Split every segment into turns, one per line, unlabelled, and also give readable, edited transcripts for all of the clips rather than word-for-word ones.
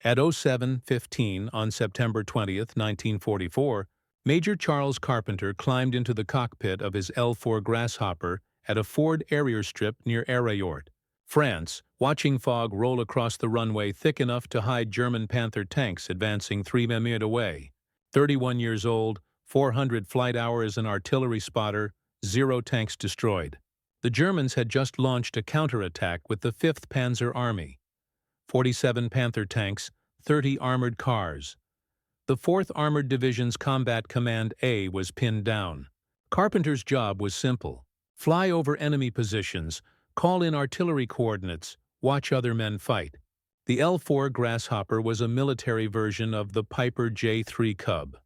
At 07:15 on September 20, 1944, Major Charles Carpenter climbed into the cockpit of his L-4 Grasshopper at a Ford Harrier strip near Arracourt, France, watching fog roll across the runway thick enough to hide German Panther tanks advancing 3 minutes away. 31 years old, 400 flight hours, an artillery spotter, 0 tanks destroyed. The Germans had just launched a counterattack with the 5th Panzer Army. 47 Panther tanks, 30 armored cars. The 4th Armored Division's Combat Command A was pinned down. Carpenter's job was simple: fly over enemy positions, call in artillery coordinates, watch other men fight. The L-4 Grasshopper was a military version of the Piper J-3 Cub.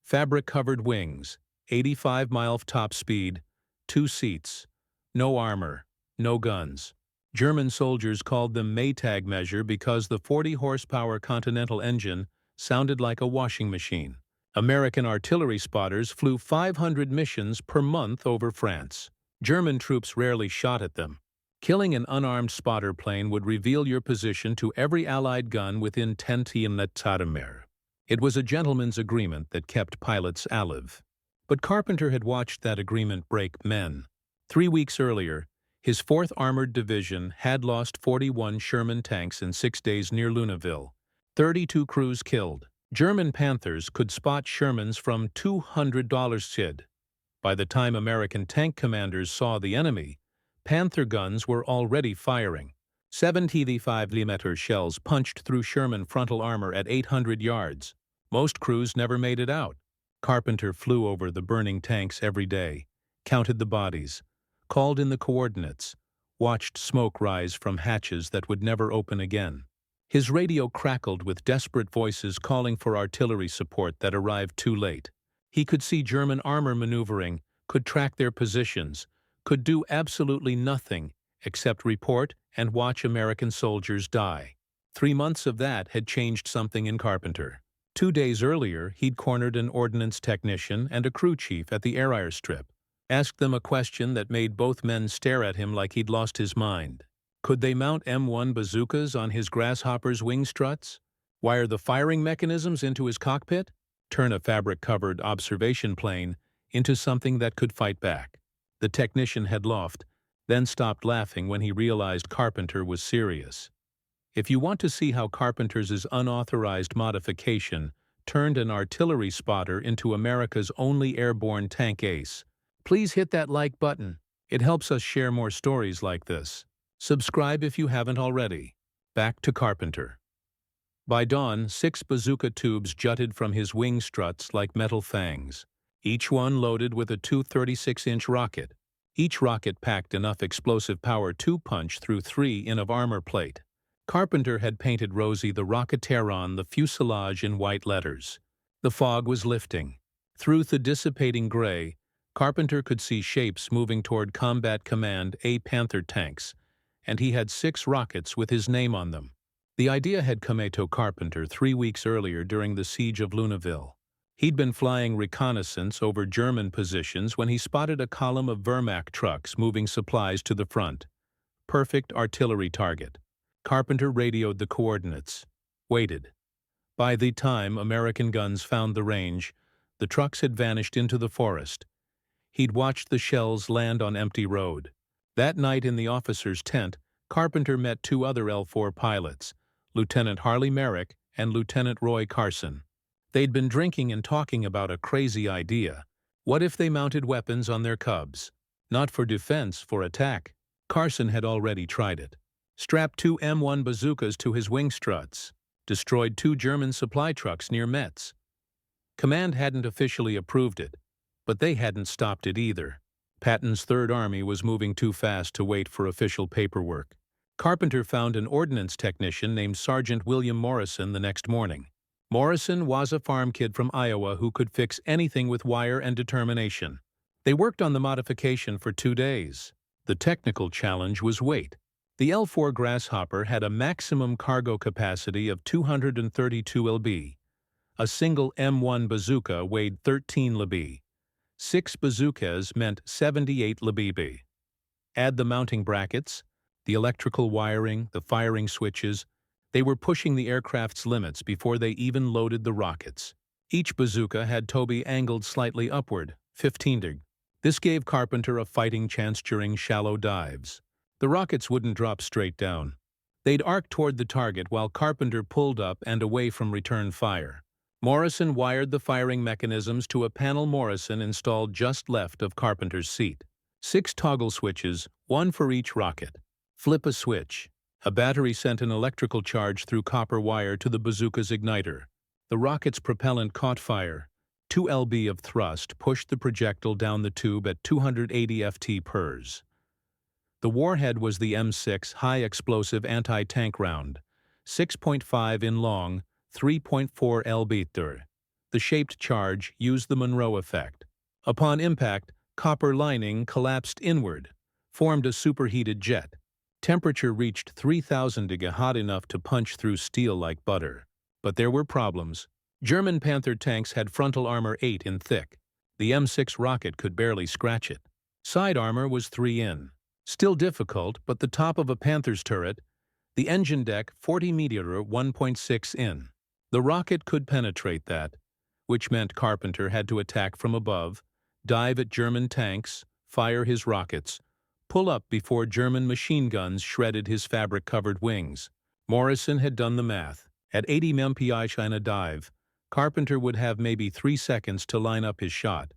Fabric-covered wings, 85-mile top speed, 2 seats, no armor, no guns. German soldiers called them Maytag measure because the 40-horsepower Continental engine sounded like a washing machine. American artillery spotters flew 500 missions per month over France. German troops rarely shot at them. Killing an unarmed spotter plane would reveal your position to every Allied gun within 10 km. It was a gentleman's agreement that kept pilots alive. But Carpenter had watched that agreement break men. 3 weeks earlier, his 4th Armored Division had lost 41 Sherman tanks in 6 days near Luneville. 32 crews killed. German Panthers could spot Shermans from $200 SID. By the time American tank commanders saw the enemy, Panther guns were already firing. 75mm shells punched through Sherman frontal armor at 800 yards. Most crews never made it out. Carpenter flew over the burning tanks every day, counted the bodies, called in the coordinates, watched smoke rise from hatches that would never open again. His radio crackled with desperate voices calling for artillery support that arrived too late. He could see German armor maneuvering, could track their positions, could do absolutely nothing except report and watch American soldiers die. 3 months of that had changed something in Carpenter. 2 days earlier, he'd cornered an ordnance technician and a crew chief at the air strip, asked them a question that made both men stare at him like he'd lost his mind. Could they mount M1 bazookas on his Grasshopper's wing struts? Wire the firing mechanisms into his cockpit? Turn a fabric-covered observation plane into something that could fight back? The technician had laughed, then stopped laughing when he realized Carpenter was serious. If you want to see how Carpenter's unauthorized modification turned an artillery spotter into America's only airborne tank ace, please hit that like button. It helps us share more stories like this. Subscribe if you haven't already. Back to Carpenter. By dawn, 6 bazooka tubes jutted from his wing struts like metal fangs, each one loaded with a 236-inch rocket. Each rocket packed enough explosive power to punch through 3 in of armor plate. Carpenter had painted Rosie the Rocketeer on the fuselage in white letters. The fog was lifting. Through the dissipating gray, Carpenter could see shapes moving toward Combat Command A Panther tanks, and he had 6 rockets with his name on them. The idea had come to Carpenter 3 weeks earlier during the siege of Luneville. He'd been flying reconnaissance over German positions when he spotted a column of Wehrmacht trucks moving supplies to the front. Perfect artillery target. Carpenter radioed the coordinates. Waited. By the time American guns found the range, the trucks had vanished into the forest. He'd watched the shells land on empty road. That night in the officer's tent, Carpenter met 2 other L-4 pilots, Lieutenant Harley Merrick and Lieutenant Roy Carson. They'd been drinking and talking about a crazy idea. What if they mounted weapons on their Cubs? Not for defense, for attack. Carson had already tried it. Strapped 2 M1 bazookas to his wing struts. Destroyed 2 German supply trucks near Metz. Command hadn't officially approved it, but they hadn't stopped it either. Patton's Third Army was moving too fast to wait for official paperwork. Carpenter found an ordnance technician named Sergeant William Morrison the next morning. Morrison was a farm kid from Iowa who could fix anything with wire and determination. They worked on the modification for 2 days. The technical challenge was weight. The L-4 Grasshopper had a maximum cargo capacity of 232 lb. A single M1 bazooka weighed 13 lb. 6 bazookas meant 78 lb. Add the mounting brackets, the electrical wiring, the firing switches. They were pushing the aircraft's limits before they even loaded the rockets. Each bazooka had Toby angled slightly upward, 15 deg. This gave Carpenter a fighting chance during shallow dives. The rockets wouldn't drop straight down. They'd arc toward the target while Carpenter pulled up and away from return fire. Morrison wired the firing mechanisms to a panel Morrison installed just left of Carpenter's seat. 6 toggle switches, 1 for each rocket. Flip a switch. A battery sent an electrical charge through copper wire to the bazooka's igniter. The rocket's propellant caught fire. 2 lb of thrust pushed the projectile down the tube at 280 ft/s. The warhead was the M6 high-explosive anti-tank round, 6.5 in long, 3.4 lb. The shaped charge used the Monroe effect. Upon impact, copper lining collapsed inward, formed a superheated jet. Temperature reached 3,000 deg, hot enough to punch through steel like butter. But there were problems. German Panther tanks had frontal armor 8 in thick. The M6 rocket could barely scratch it. Side armor was 3 in. Still difficult, but the top of a Panther's turret, the engine deck 40 mm 1.6 in. The rocket could penetrate that, which meant Carpenter had to attack from above, dive at German tanks, fire his rockets, pull up before German machine guns shredded his fabric-covered wings. Morrison had done the math. At 80 mph in a dive, Carpenter would have maybe 3 seconds to line up his shot,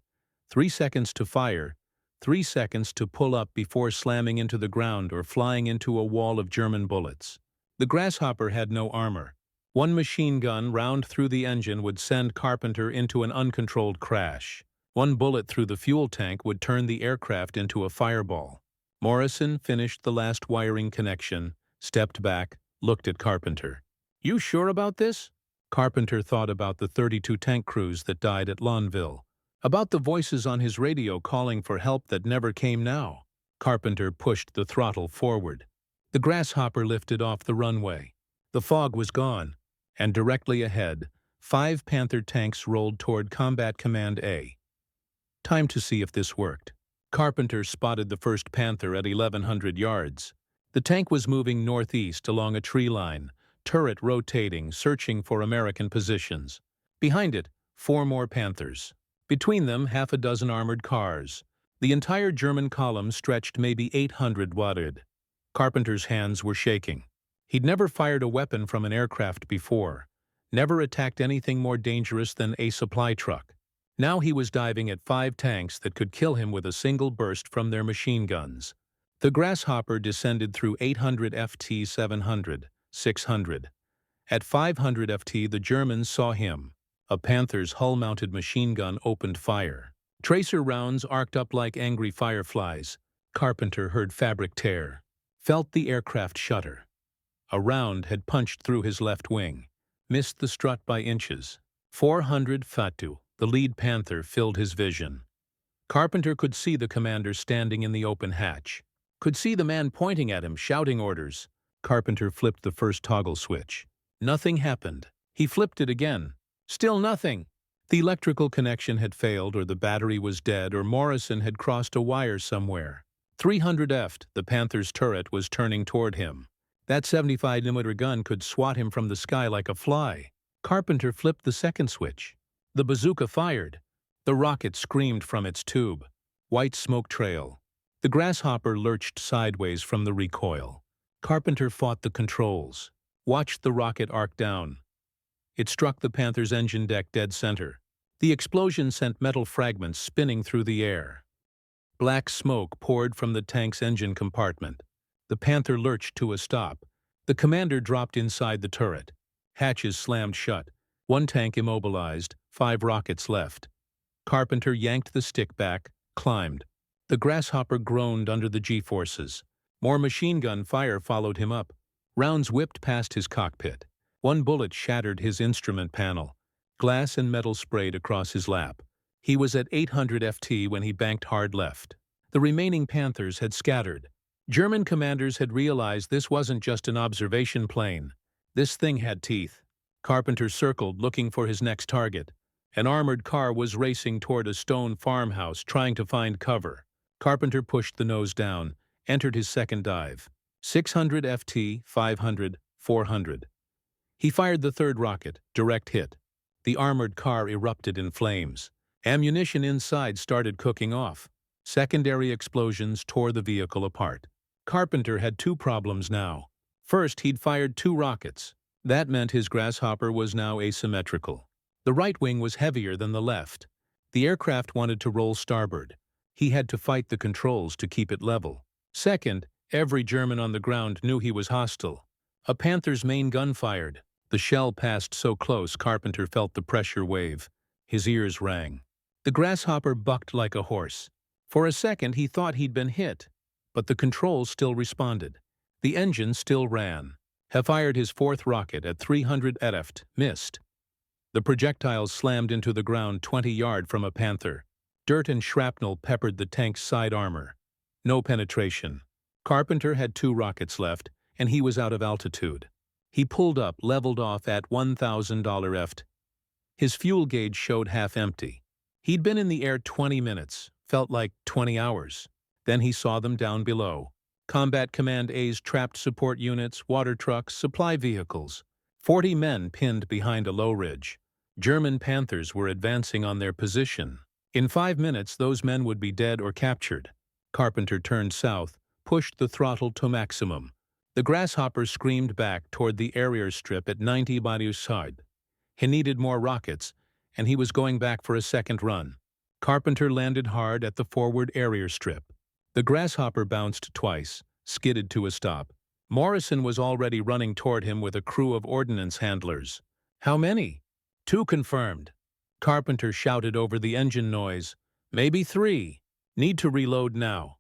3 seconds to fire, 3 seconds to pull up before slamming into the ground or flying into a wall of German bullets. The Grasshopper had no armor. 1 machine gun round through the engine would send Carpenter into an uncontrolled crash. 1 bullet through the fuel tank would turn the aircraft into a fireball. Morrison finished the last wiring connection, stepped back, looked at Carpenter. "You sure about this?" Carpenter thought about the 32 tank crews that died at Lonville, about the voices on his radio calling for help that never came now. Carpenter pushed the throttle forward. The Grasshopper lifted off the runway. The fog was gone, and directly ahead, 5 Panther tanks rolled toward Combat Command A. Time to see if this worked. Carpenter spotted the first Panther at 1,100 yards. The tank was moving northeast along a tree line, turret rotating, searching for American positions. Behind it, 4 more Panthers. Between them, half a dozen armored cars. The entire German column stretched maybe 800 wadded. Carpenter's hands were shaking. He'd never fired a weapon from an aircraft before, never attacked anything more dangerous than a supply truck. Now he was diving at 5 tanks that could kill him with a single burst from their machine guns. The Grasshopper descended through 800 ft, 700, 600. At 500 ft, the Germans saw him. A Panther's hull-mounted machine gun opened fire. Tracer rounds arced up like angry fireflies. Carpenter heard fabric tear, felt the aircraft shudder. A round had punched through his left wing, missed the strut by inches. 400 Fatu, the lead Panther, filled his vision. Carpenter could see the commander standing in the open hatch, could see the man pointing at him, shouting orders. Carpenter flipped the first toggle switch. Nothing happened. He flipped it again. Still nothing. The electrical connection had failed, or the battery was dead, or Morrison had crossed a wire somewhere. 300 ft, the Panther's turret was turning toward him. That 75mm gun could swat him from the sky like a fly. Carpenter flipped the second switch. The bazooka fired. The rocket screamed from its tube. White smoke trail. The Grasshopper lurched sideways from the recoil. Carpenter fought the controls, watched the rocket arc down. It struck the Panther's engine deck dead center. The explosion sent metal fragments spinning through the air. Black smoke poured from the tank's engine compartment. The Panther lurched to a stop. The commander dropped inside the turret. Hatches slammed shut. 1 tank immobilized, 5 rockets left. Carpenter yanked the stick back, climbed. The Grasshopper groaned under the G-forces. More machine gun fire followed him up. Rounds whipped past his cockpit. 1 bullet shattered his instrument panel. Glass and metal sprayed across his lap. He was at 800 ft when he banked hard left. The remaining Panthers had scattered. German commanders had realized this wasn't just an observation plane. This thing had teeth. Carpenter circled, looking for his next target. An armored car was racing toward a stone farmhouse, trying to find cover. Carpenter pushed the nose down, entered his second dive. 600 ft, 500, 400. He fired the third rocket, direct hit. The armored car erupted in flames. Ammunition inside started cooking off. Secondary explosions tore the vehicle apart. Carpenter had two problems now. First, he'd fired 2 rockets. That meant his Grasshopper was now asymmetrical. The right wing was heavier than the left. The aircraft wanted to roll starboard. He had to fight the controls to keep it level. Second, every German on the ground knew he was hostile. A Panther's main gun fired. The shell passed so close Carpenter felt the pressure wave. His ears rang. The Grasshopper bucked like a horse. For a second he thought he'd been hit, but the controls still responded. The engine still ran. He fired his 4th rocket at 300 ft, missed. The projectiles slammed into the ground 20 yards from a Panther. Dirt and shrapnel peppered the tank's side armor. No penetration. Carpenter had 2 rockets left, and he was out of altitude. He pulled up, leveled off at 1,000 ft. His fuel gauge showed half empty. He'd been in the air 20 minutes, felt like 20 hours. Then he saw them down below. Combat Command A's trapped support units, water trucks, supply vehicles. 40 men pinned behind a low ridge. German Panthers were advancing on their position. In 5 minutes, those men would be dead or captured. Carpenter turned south, pushed the throttle to maximum. The Grasshopper screamed back toward the area strip at 90 side. He needed more rockets, and he was going back for a second run. Carpenter landed hard at the forward area strip. The Grasshopper bounced twice, skidded to a stop. Morrison was already running toward him with a crew of ordnance handlers. "How many?" "2 confirmed." Carpenter shouted over the engine noise. "Maybe 3. Need to reload now."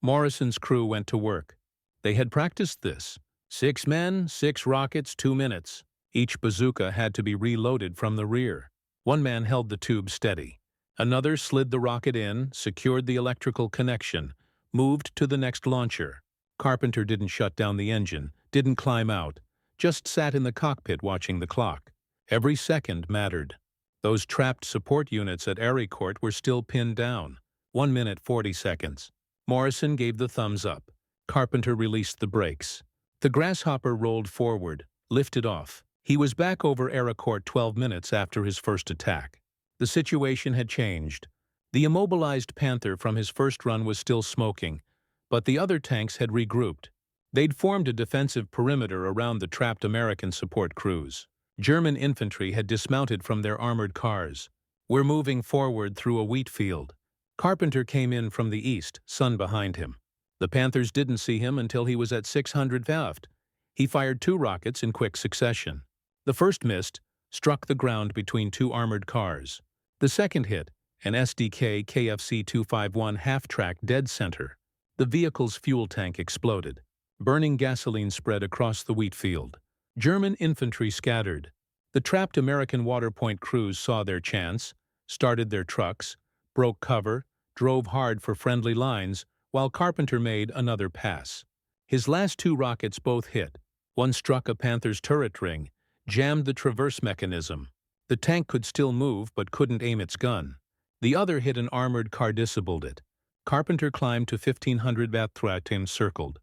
Morrison's crew went to work. They had practiced this. 6 men, 6 rockets, 2 minutes. Each bazooka had to be reloaded from the rear. One man held the tube steady. Another slid the rocket in, secured the electrical connection, moved to the next launcher. Carpenter didn't shut down the engine, didn't climb out, just sat in the cockpit watching the clock. Every second mattered. Those trapped support units at Arracourt were still pinned down. 1 minute 40 seconds. Morrison gave the thumbs up. Carpenter released the brakes. The Grasshopper rolled forward, lifted off. He was back over Arracourt 12 minutes after his first attack. The situation had changed. The immobilized Panther from his first run was still smoking, but the other tanks had regrouped. They'd formed a defensive perimeter around the trapped American support crews. German infantry had dismounted from their armored cars. "We're moving forward through a wheat field." Carpenter came in from the east, sun behind him. The Panthers didn't see him until he was at 600 ft. He fired 2 rockets in quick succession. The first missed, struck the ground between 2 armored cars. The second hit, an SDK KFC 251 half-track dead center. The vehicle's fuel tank exploded. Burning gasoline spread across the wheat field. German infantry scattered. The trapped American waterpoint crews saw their chance, started their trucks, broke cover, drove hard for friendly lines, while Carpenter made another pass. His last 2 rockets both hit. One struck a Panther's turret ring, jammed the traverse mechanism. The tank could still move but couldn't aim its gun. The other hit an armored car, disabled it. Carpenter climbed to 1,500 ft and circled.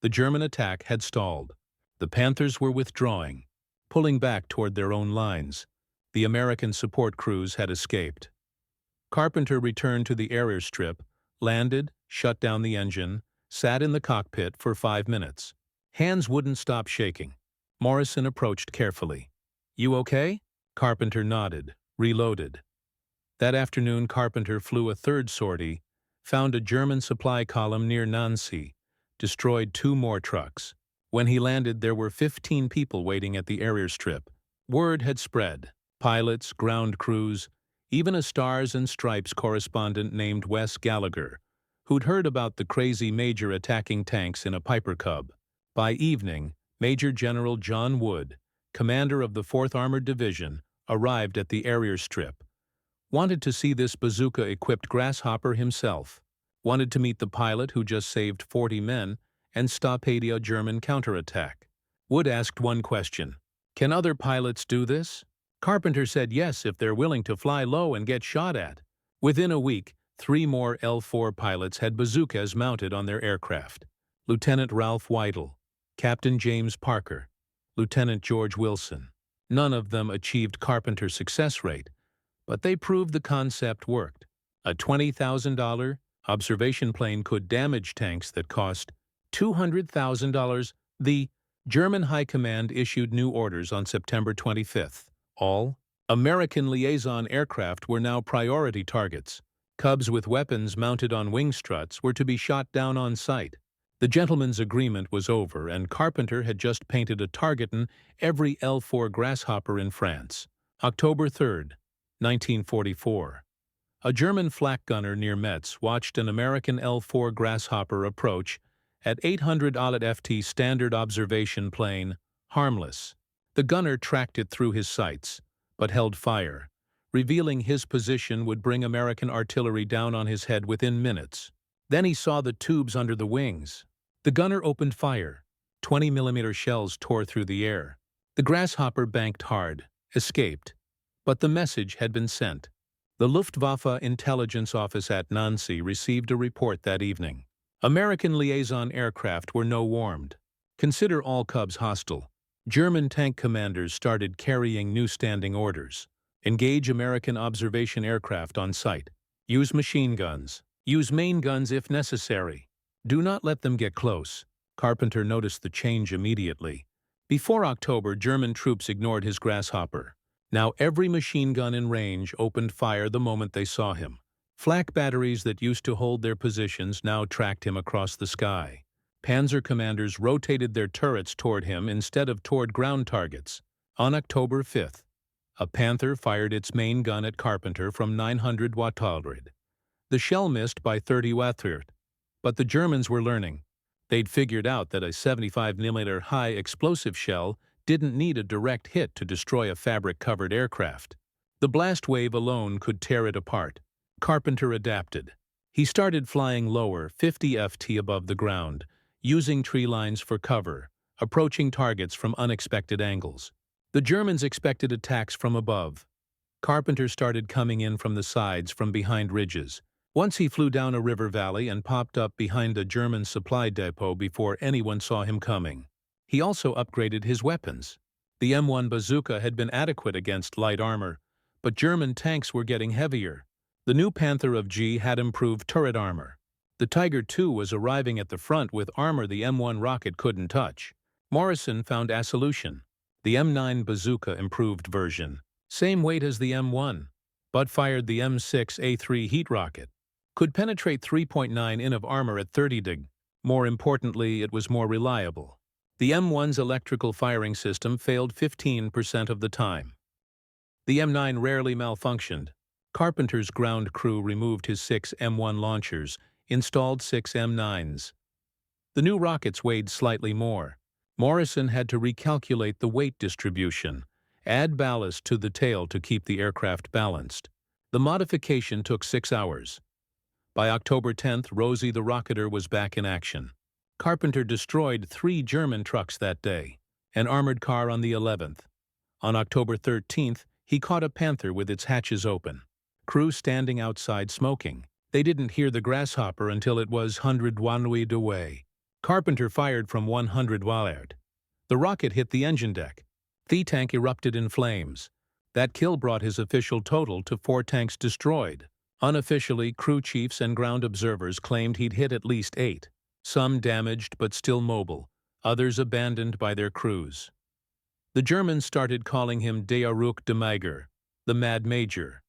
The German attack had stalled. The Panthers were withdrawing, pulling back toward their own lines. The American support crews had escaped. Carpenter returned to the area strip, landed, shut down the engine, sat in the cockpit for 5 minutes. Hands wouldn't stop shaking. Morrison approached carefully. "You okay?" Carpenter nodded, reloaded. That afternoon Carpenter flew a 3rd sortie, found a German supply column near Nancy, destroyed 2 more trucks. When he landed, there were 15 people waiting at the area strip. Word had spread. Pilots, ground crews, even a Stars and Stripes correspondent named Wes Gallagher, who'd heard about the crazy Major attacking tanks in a Piper Cub. By evening, Major General John Wood, commander of the 4th Armored Division, arrived at the area strip. Wanted to see this bazooka-equipped Grasshopper himself. Wanted to meet the pilot who just saved 40 men and stopped a German counterattack. Wood asked one question: "Can other pilots do this?" Carpenter said yes if they're willing to fly low and get shot at. Within a week, 3 more L-4 pilots had bazookas mounted on their aircraft. Lieutenant Ralph Weidel, Captain James Parker, Lieutenant George Wilson. None of them achieved Carpenter's success rate, but they proved the concept worked. A $20,000 observation plane could damage tanks that cost $200,000. The German High Command issued new orders on September 25th. All American liaison aircraft were now priority targets. Cubs with weapons mounted on wing struts were to be shot down on sight. The gentleman's agreement was over, and Carpenter had just painted a target in every L-4 Grasshopper in France. October 3, 1944. A German flak gunner near Metz watched an American L-4 Grasshopper approach at 800 ft standard observation plane, harmless. The gunner tracked it through his sights, but held fire. Revealing his position would bring American artillery down on his head within minutes. Then he saw the tubes under the wings. The gunner opened fire. 20mm shells tore through the air. The Grasshopper banked hard, escaped, but the message had been sent. The Luftwaffe intelligence office at Nancy received a report that evening. American liaison aircraft were no-warmed. Consider all Cubs hostile. German tank commanders started carrying new standing orders. Engage American observation aircraft on sight. Use machine guns. Use main guns if necessary. Do not let them get close. Carpenter noticed the change immediately. Before October, German troops ignored his Grasshopper. Now every machine gun in range opened fire the moment they saw him. Flak batteries that used to hold their positions now tracked him across the sky. Panzer commanders rotated their turrets toward him instead of toward ground targets. On October 5th, a Panther fired its main gun at Carpenter from 900 Wattaldred. The shell missed by 30 Wattaldred, but the Germans were learning. They'd figured out that a 75mm high explosive shell didn't need a direct hit to destroy a fabric-covered aircraft. The blast wave alone could tear it apart. Carpenter adapted. He started flying lower, 50 ft above the ground, using tree lines for cover, approaching targets from unexpected angles. The Germans expected attacks from above. Carpenter started coming in from the sides from behind ridges. Once he flew down a river valley and popped up behind a German supply depot before anyone saw him coming. He also upgraded his weapons. The M1 bazooka had been adequate against light armor, but German tanks were getting heavier. The new Panther of G had improved turret armor. The Tiger II was arriving at the front with armor the M1 rocket couldn't touch. Morrison found a solution. The M9 bazooka improved version. Same weight as the M1, but fired the M6A3 heat rocket. Could penetrate 3.9 in of armor at 30 dig. More importantly, it was more reliable. The M1's electrical firing system failed 15% of the time. The M9 rarely malfunctioned. Carpenter's ground crew removed his 6 M1 launchers, installed 6 M9s. The new rockets weighed slightly more. Morrison had to recalculate the weight distribution, add ballast to the tail to keep the aircraft balanced. The modification took 6 hours. By October 10th, Rosie the Rocketer was back in action. Carpenter destroyed 3 German trucks that day, an armored car on the 11th. On October 13th, he caught a Panther with its hatches open. Crew standing outside smoking. They didn't hear the Grasshopper until it was 100 Wanweed away. Carpenter fired from 100 Wallard. The rocket hit the engine deck. The tank erupted in flames. That kill brought his official total to 4 tanks destroyed. Unofficially, crew chiefs and ground observers claimed he'd hit at least 8. Some damaged but still mobile, others abandoned by their crews. The Germans started calling him der verrückte Major, the Mad Major.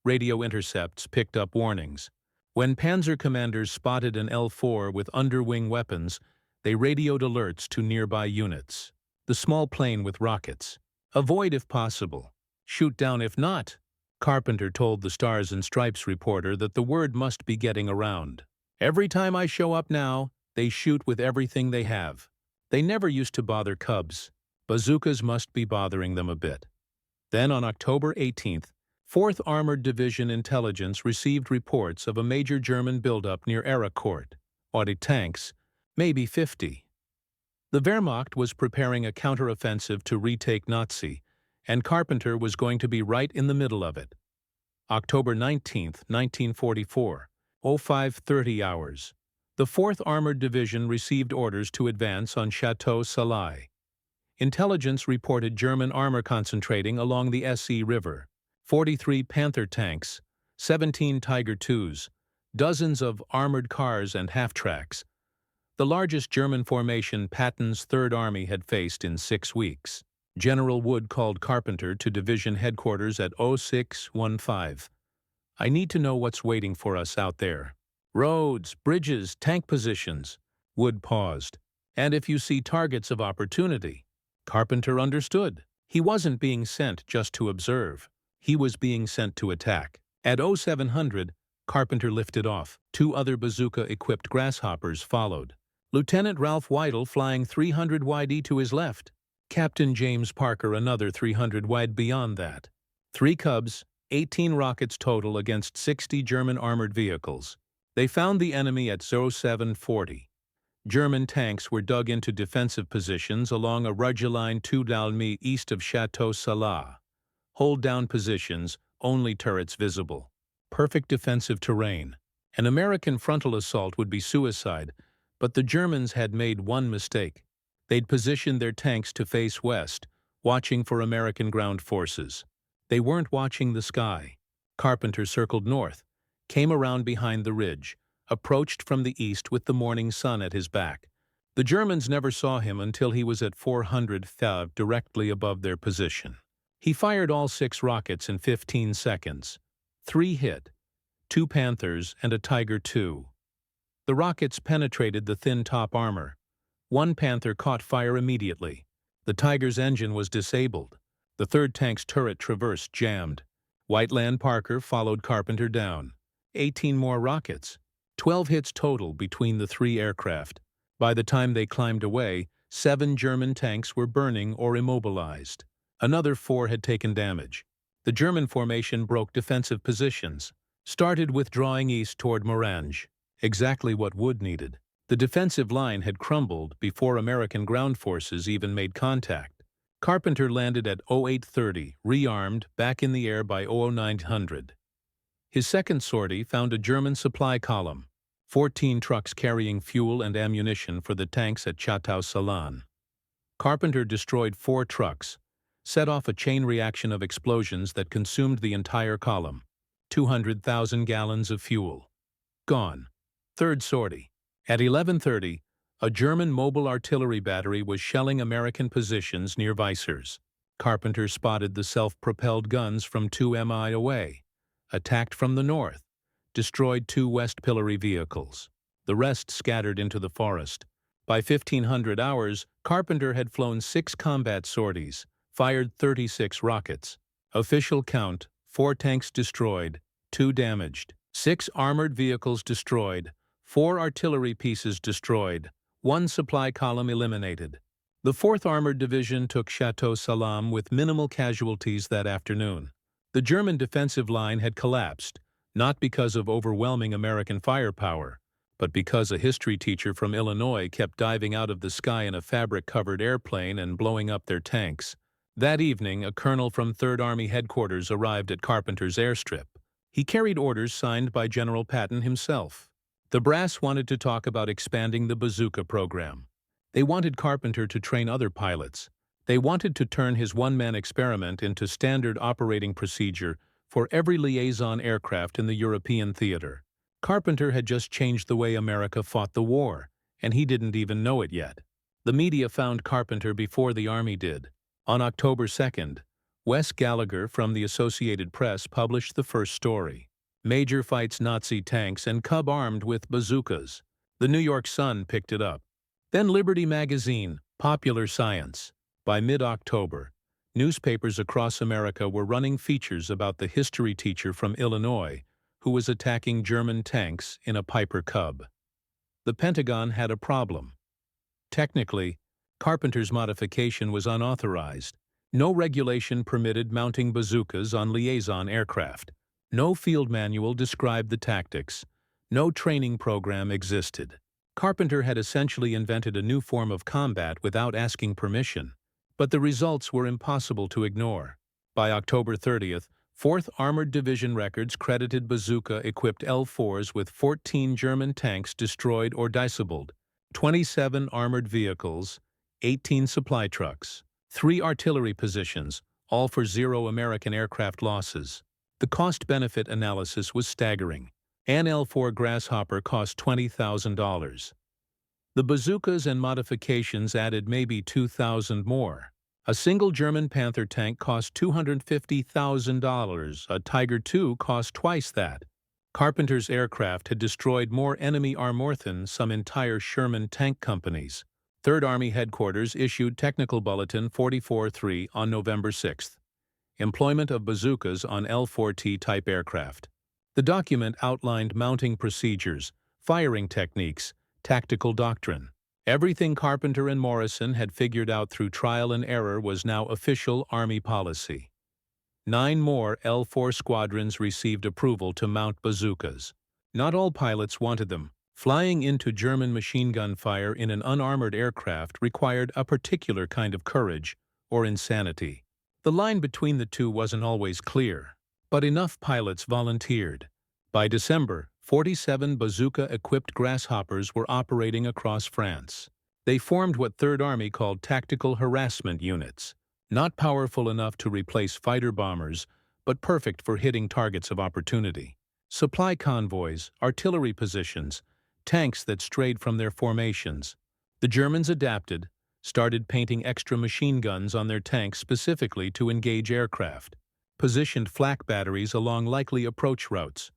Radio intercepts picked up warnings. When Panzer commanders spotted an L-4 with underwing weapons, they radioed alerts to nearby units. The small plane with rockets. Avoid if possible. Shoot down if not. Carpenter told the Stars and Stripes reporter that the word must be getting around. Every time I show up now, they shoot with everything they have. They never used to bother Cubs. Bazookas must be bothering them a bit. Then on October 18th, 4th Armored Division Intelligence received reports of a major German buildup near Arracourt. 40 tanks, maybe 50. The Wehrmacht was preparing a counteroffensive to retake Nazi, and Carpenter was going to be right in the middle of it. October 19th, 1944, 05:30 hours. The 4th Armored Division received orders to advance on Chateau Salai. Intelligence reported German armor concentrating along the SE River. 43 Panther tanks, 17 Tiger IIs, dozens of armored cars and half-tracks. The largest German formation Patton's Third Army had faced in 6 weeks. General Wood called Carpenter to division headquarters at 0615. "I need to know what's waiting for us out there. Roads, bridges, tank positions." Wood paused. "And if you see targets of opportunity." Carpenter understood. He wasn't being sent just to observe. He was being sent to attack. At 0700, Carpenter lifted off. 2 other bazooka-equipped grasshoppers followed. Lieutenant Ralph Weidel flying 300 YD to his left. Captain James Parker another 300 wide beyond that. 3 Cubs, 18 rockets total against 60 German armored vehicles. They found the enemy at 0740. German tanks were dug into defensive positions along a line 2 mi east of Chateau Salah. Hold-down positions, only turrets visible. Perfect defensive terrain. An American frontal assault would be suicide, but the Germans had made one mistake. They'd positioned their tanks to face west, watching for American ground forces. They weren't watching the sky. Carpenter circled north, came around behind the ridge, approached from the east with the morning sun at his back. The Germans never saw him until he was at 400 feet directly above their position. He fired all 6 rockets in 15 seconds. 3 hit, 2 Panthers and a Tiger II. The rockets penetrated the thin top armor. 1 Panther caught fire immediately. The Tiger's engine was disabled. The 3rd tank's turret traverse jammed. Whiteland Parker followed Carpenter down. 18 more rockets. 12 hits total between the 3 aircraft. By the time they climbed away, 7 German tanks were burning or immobilized. Another 4 had taken damage. The German formation broke defensive positions, started withdrawing east toward Morange. Exactly what Wood needed. The defensive line had crumbled before American ground forces even made contact. Carpenter landed at 0830, rearmed, back in the air by 0900. His second sortie found a German supply column, 14 trucks carrying fuel and ammunition for the tanks at Chateau Salan. Carpenter destroyed 4 trucks, set off a chain reaction of explosions that consumed the entire column. 200,000 gallons of fuel. Gone. Third sortie. At 1130, a German mobile artillery battery was shelling American positions near Weissers. Carpenter spotted the self-propelled guns from 2 mi away, attacked from the north, destroyed 2 West Pillory vehicles. The rest scattered into the forest. By 1500 hours, Carpenter had flown 6 combat sorties, fired 36 rockets. Official count: 4 tanks destroyed, 2 damaged, 6 armored vehicles destroyed, 4 artillery pieces destroyed, 1 supply column eliminated. The 4th Armored Division took Chateau Salam with minimal casualties that afternoon. The German defensive line had collapsed, not because of overwhelming American firepower, but because a history teacher from Illinois kept diving out of the sky in a fabric-covered airplane and blowing up their tanks. That evening, a colonel from 3rd Army headquarters arrived at Carpenter's airstrip. He carried orders signed by General Patton himself. The brass wanted to talk about expanding the bazooka program. They wanted Carpenter to train other pilots. They wanted to turn his one-man experiment into standard operating procedure for every liaison aircraft in the European theater. Carpenter had just changed the way America fought the war, and he didn't even know it yet. The media found Carpenter before the Army did. On October 2nd, Wes Gallagher from the Associated Press published the first story. Major fights Nazi tanks and Cub armed with bazookas. The New York Sun picked it up. Then Liberty Magazine, Popular Science. By mid-October, newspapers across America were running features about the history teacher from Illinois who was attacking German tanks in a Piper Cub. The Pentagon had a problem. Technically, Carpenter's modification was unauthorized. No regulation permitted mounting bazookas on liaison aircraft. No field manual described the tactics. No training program existed. Carpenter had essentially invented a new form of combat without asking permission, but the results were impossible to ignore. By October 30th, 4th Armored Division records credited bazooka-equipped L-4s with 14 German tanks destroyed or disabled, 27 armored vehicles, 18 supply trucks. 3 artillery positions, all for 0 American aircraft losses. The cost-benefit analysis was staggering. An L-4 Grasshopper cost $20,000. The bazookas and modifications added maybe $2,000 more. A single German Panther tank cost $250,000. A Tiger II cost twice that. Carpenter's aircraft had destroyed more enemy armor than some entire Sherman tank companies. 3rd Army Headquarters issued Technical Bulletin 44-3 on November 6. Employment of bazookas on L-4T type aircraft. The document outlined mounting procedures, firing techniques, tactical doctrine. Everything Carpenter and Morrison had figured out through trial and error was now official Army policy. 9 more L-4 squadrons received approval to mount bazookas. Not all pilots wanted them. Flying into German machine gun fire in an unarmored aircraft required a particular kind of courage or insanity. The line between the two wasn't always clear, but enough pilots volunteered. By December, 47 bazooka-equipped Grasshoppers were operating across France. They formed what 3rd Army called tactical harassment units, not powerful enough to replace fighter bombers, but perfect for hitting targets of opportunity. Supply convoys, artillery positions, tanks that strayed from their formations. The Germans adapted, started painting extra machine guns on their tanks specifically to engage aircraft, positioned flak batteries along likely approach routes.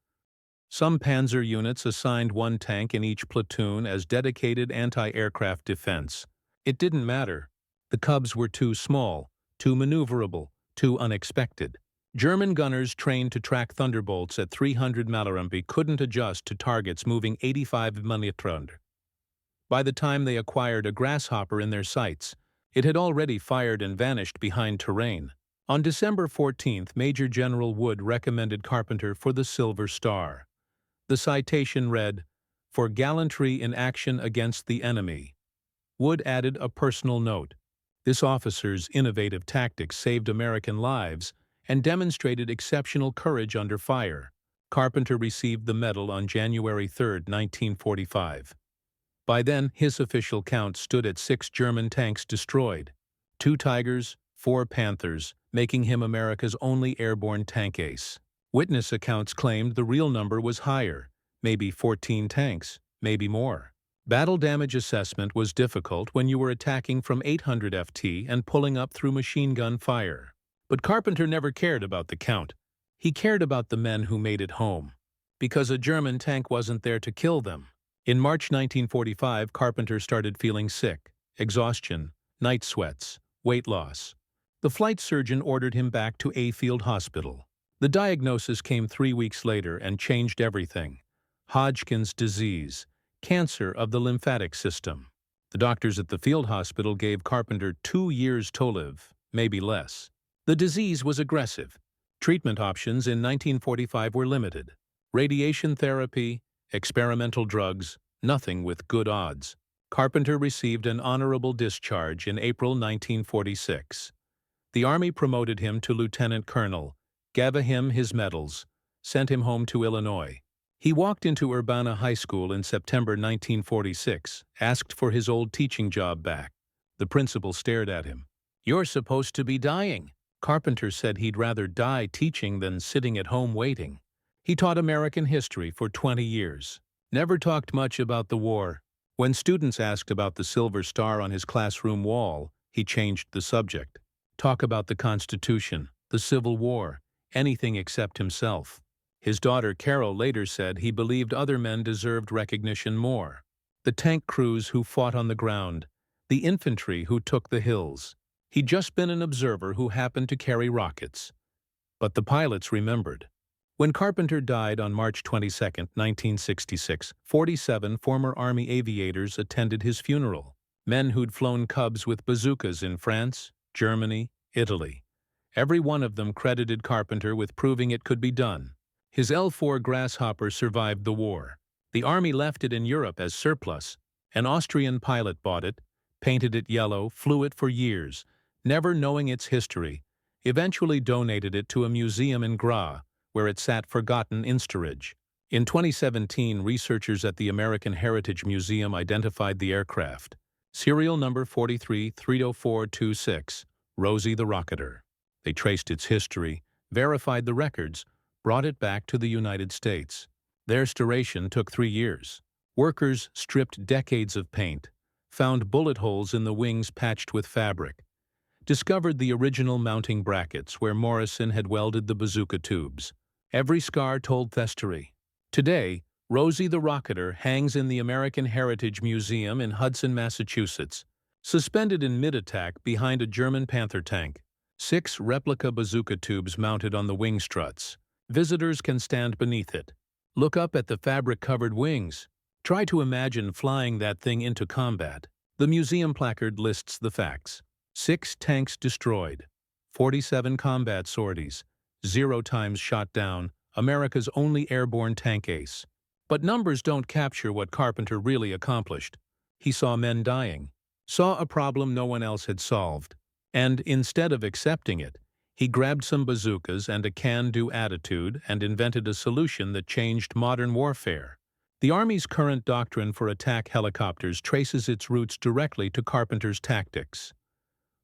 Some Panzer units assigned 1 tank in each platoon as dedicated anti-aircraft defense. It didn't matter. The Cubs were too small, too maneuverable, too unexpected. German gunners trained to track Thunderbolts at 300 Malrambi couldn't adjust to targets moving 85 km. By the time they acquired a Grasshopper in their sights, it had already fired and vanished behind terrain. On December 14, Major General Wood recommended Carpenter for the Silver Star. The citation read, "For gallantry in action against the enemy." Wood added a personal note. This officer's innovative tactics saved American lives and demonstrated exceptional courage under fire. Carpenter received the medal on January 3, 1945. By then, his official count stood at 6 German tanks destroyed, 2 Tigers, 4 Panthers, making him America's only airborne tank ace. Witness accounts claimed the real number was higher, maybe 14 tanks, maybe more. Battle damage assessment was difficult when you were attacking from 800 FT and pulling up through machine gun fire. But Carpenter never cared about the count. He cared about the men who made it home, because a German tank wasn't there to kill them. In March 1945, Carpenter started feeling sick, exhaustion, night sweats, weight loss. The flight surgeon ordered him back to A Field Hospital. The diagnosis came 3 weeks later and changed everything. Hodgkin's disease, cancer of the lymphatic system. The doctors at the field hospital gave Carpenter 2 years to live, maybe less. The disease was aggressive. Treatment options in 1945 were limited. Radiation therapy, experimental drugs, nothing with good odds. Carpenter received an honorable discharge in April 1946. The Army promoted him to lieutenant colonel, gave him his medals, sent him home to Illinois. He walked into Urbana High School in September 1946, asked for his old teaching job back. The principal stared at him. "You're supposed to be dying." Carpenter said he'd rather die teaching than sitting at home waiting. He taught American history for 20 years. Never talked much about the war. When students asked about the Silver Star on his classroom wall, he changed the subject. Talk about the Constitution, the Civil War, anything except himself. His daughter Carol later said he believed other men deserved recognition more. The tank crews who fought on the ground, the infantry who took the hills. He'd just been an observer who happened to carry rockets. But the pilots remembered. When Carpenter died on March 22, 1966, 47 former Army aviators attended his funeral. Men who'd flown Cubs with bazookas in France, Germany, Italy. Every one of them credited Carpenter with proving it could be done. His L-4 Grasshopper survived the war. The Army left it in Europe as surplus. An Austrian pilot bought it, painted it yellow, flew it for years, never knowing its history, eventually donated it to a museum in Graz, where it sat forgotten in storage. In 2017, researchers at the American Heritage Museum identified the aircraft. Serial number 4330426, Rosie the Rocketer. They traced its history, verified the records, brought it back to the United States. Their restoration took 3 years. Workers stripped decades of paint, found bullet holes in the wings patched with fabric, discovered the original mounting brackets where Morrison had welded the bazooka tubes. Every scar told history. Today, Rosie the Rocketer hangs in the American Heritage Museum in Hudson, Massachusetts, suspended in mid-attack behind a German Panther tank. 6 replica bazooka tubes mounted on the wing struts. Visitors can stand beneath it. Look up at the fabric-covered wings. Try to imagine flying that thing into combat. The museum placard lists the facts. 6 tanks destroyed, 47 combat sorties, 0 times shot down, America's only airborne tank ace. But numbers don't capture what Carpenter really accomplished. He saw men dying, saw a problem no one else had solved, and instead of accepting it, he grabbed some bazookas and a can-do attitude and invented a solution that changed modern warfare. The Army's current doctrine for attack helicopters traces its roots directly to Carpenter's tactics.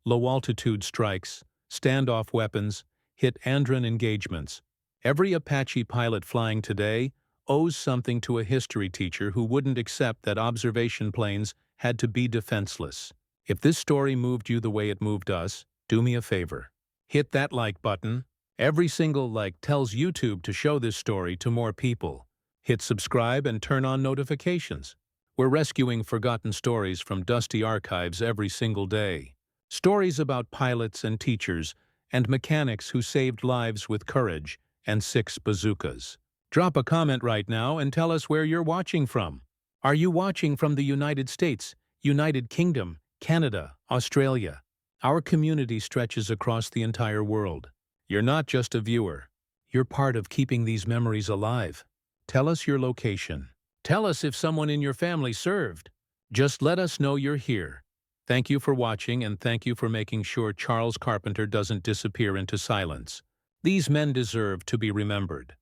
Low-altitude strikes, standoff weapons, hit-and-run engagements. Every Apache pilot flying today owes something to a history teacher who wouldn't accept that observation planes had to be defenseless. If this story moved you the way it moved us, do me a favor. Hit that like button. Every single like tells YouTube to show this story to more people. Hit subscribe and turn on notifications. We're rescuing forgotten stories from dusty archives every single day. Stories about pilots and teachers and mechanics who saved lives with courage and 6 bazookas. Drop a comment right now and tell us where you're watching from. Are you watching from the United States, United Kingdom, Canada, Australia? Our community stretches across the entire world. You're not just a viewer. You're part of keeping these memories alive. Tell us your location. Tell us if someone in your family served. Just let us know you're here. Thank you for watching, and thank you for making sure Charles Carpenter doesn't disappear into silence. These men deserve to be remembered.